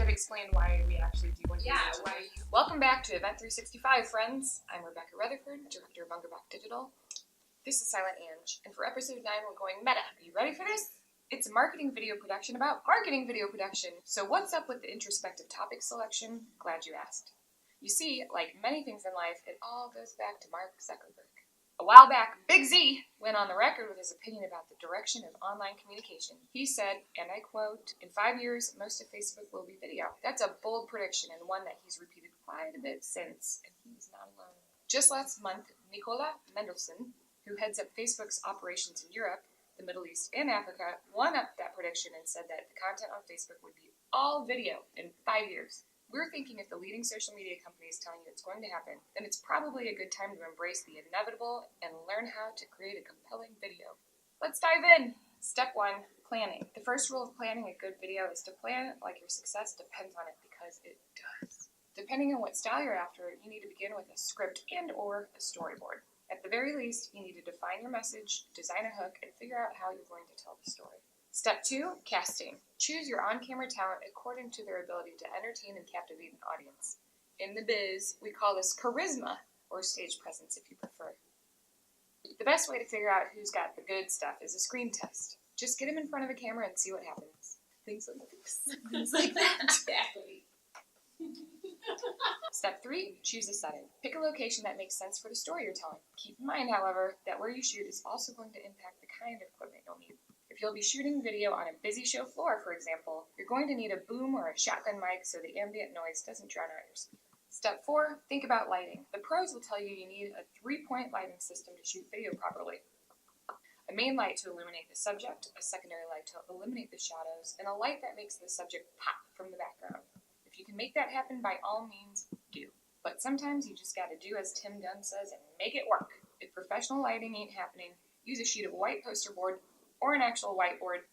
of explain why we actually do what we do. why you... Welcome back to Event365, friends. I'm Rebecca Rutherford, Director of Bunkerback Digital. This is Silent Ange, and for episode 9 we're going meta. Are you ready for this? It's a marketing video production about marketing video production. So what's up with the introspective topic selection? Glad you asked. You see, like many things in life, it all goes back to Mark Zuckerberg. A while back, Big Z went on the record with his opinion about the direction of online communication. He said, and I quote, "In 5 years, most of Facebook will be video." That's a bold prediction and one that he's repeated quite a bit since, and he's not alone. Just last month, Nicola Mendelsohn, who heads up Facebook's operations in Europe, the Middle East, and Africa, one-upped that prediction and said that the content on Facebook would be all video in 5 years. We're thinking if the leading social media company is telling you it's going to happen, then it's probably a good time to embrace the inevitable and learn how to create a compelling video. Let's dive in! Step 1, planning. The first rule of planning a good video is to plan it like your success depends on it, because it does. Depending on what style you're after, you need to begin with a script and or a storyboard. At the very least, you need to define your message, design a hook, and figure out how you're going to tell the story. Step 2, casting. Choose your on-camera talent according to their ability to entertain and captivate an audience. In the biz, we call this charisma, or stage presence if you prefer. The best way to figure out who's got the good stuff is a screen test. Just get them in front of a camera and see what happens. Things like this. Things like that. Exactly. Step 3, choose a setting. Pick a location that makes sense for the story you're telling. Keep in mind, however, that where you shoot is also going to impact the kind of equipment you'll need. If you'll be shooting video on a busy show floor, for example, you're going to need a boom or a shotgun mic so the ambient noise doesn't drown out your speaker. Step 4, think about lighting. The pros will tell you you need a 3-point lighting system to shoot video properly. A main light to illuminate the subject, a secondary light to eliminate the shadows, and a light that makes the subject pop from the background. If you can make that happen, by all means, do. But sometimes you just gotta do as Tim Dunn says and make it work. If professional lighting ain't happening, use a sheet of white poster board or an actual whiteboard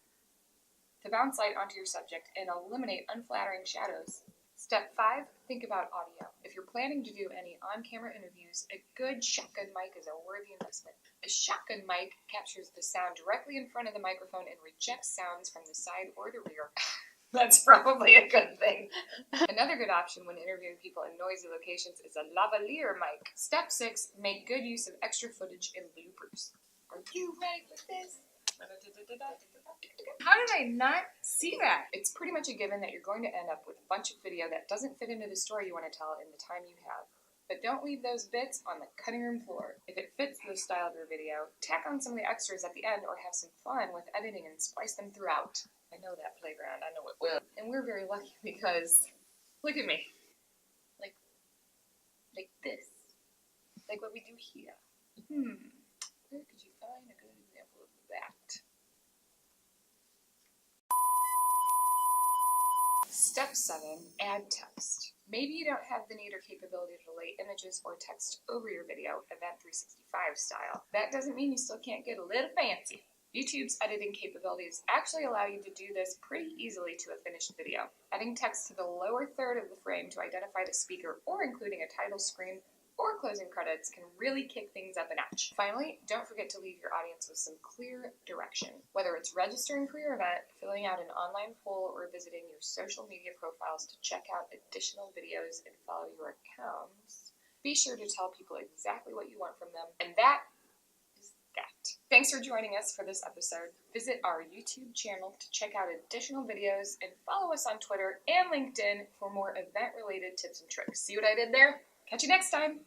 to bounce light onto your subject and eliminate unflattering shadows. Step 5, think about audio. If you're planning to do any on-camera interviews, a good shotgun mic is a worthy investment. A shotgun mic captures the sound directly in front of the microphone and rejects sounds from the side or the rear. That's probably a good thing. Another good option when interviewing people in noisy locations is a lavalier mic. Step 6, make good use of extra footage and bloopers. Are you ready for this? How did I not see that? It's pretty much a given that you're going to end up with a bunch of video that doesn't fit into the story you want to tell in the time you have. But don't leave those bits on the cutting room floor. If it fits the style of your video, tack on some of the extras at the end or have some fun with editing and splice them throughout. I know that playground, I know it will. And we're very lucky because, look at me. Like this. Like what we do here. Where could you find a good example of that? Step 7, add text. Maybe you don't have the need or capability to lay images or text over your video, Event365 style. That doesn't mean you still can't get a little fancy. YouTube's editing capabilities actually allow you to do this pretty easily to a finished video. Adding text to the lower third of the frame to identify the speaker or including a title screen or closing credits can really kick things up a notch. Finally, don't forget to leave your audience with some clear direction. Whether it's registering for your event, filling out an online poll, or visiting your social media profiles to check out additional videos and follow your accounts, be sure to tell people exactly what you want from them, and that is that. Thanks for joining us for this episode. Visit our YouTube channel to check out additional videos and follow us on Twitter and LinkedIn for more event-related tips and tricks. See what I did there? Catch you next time!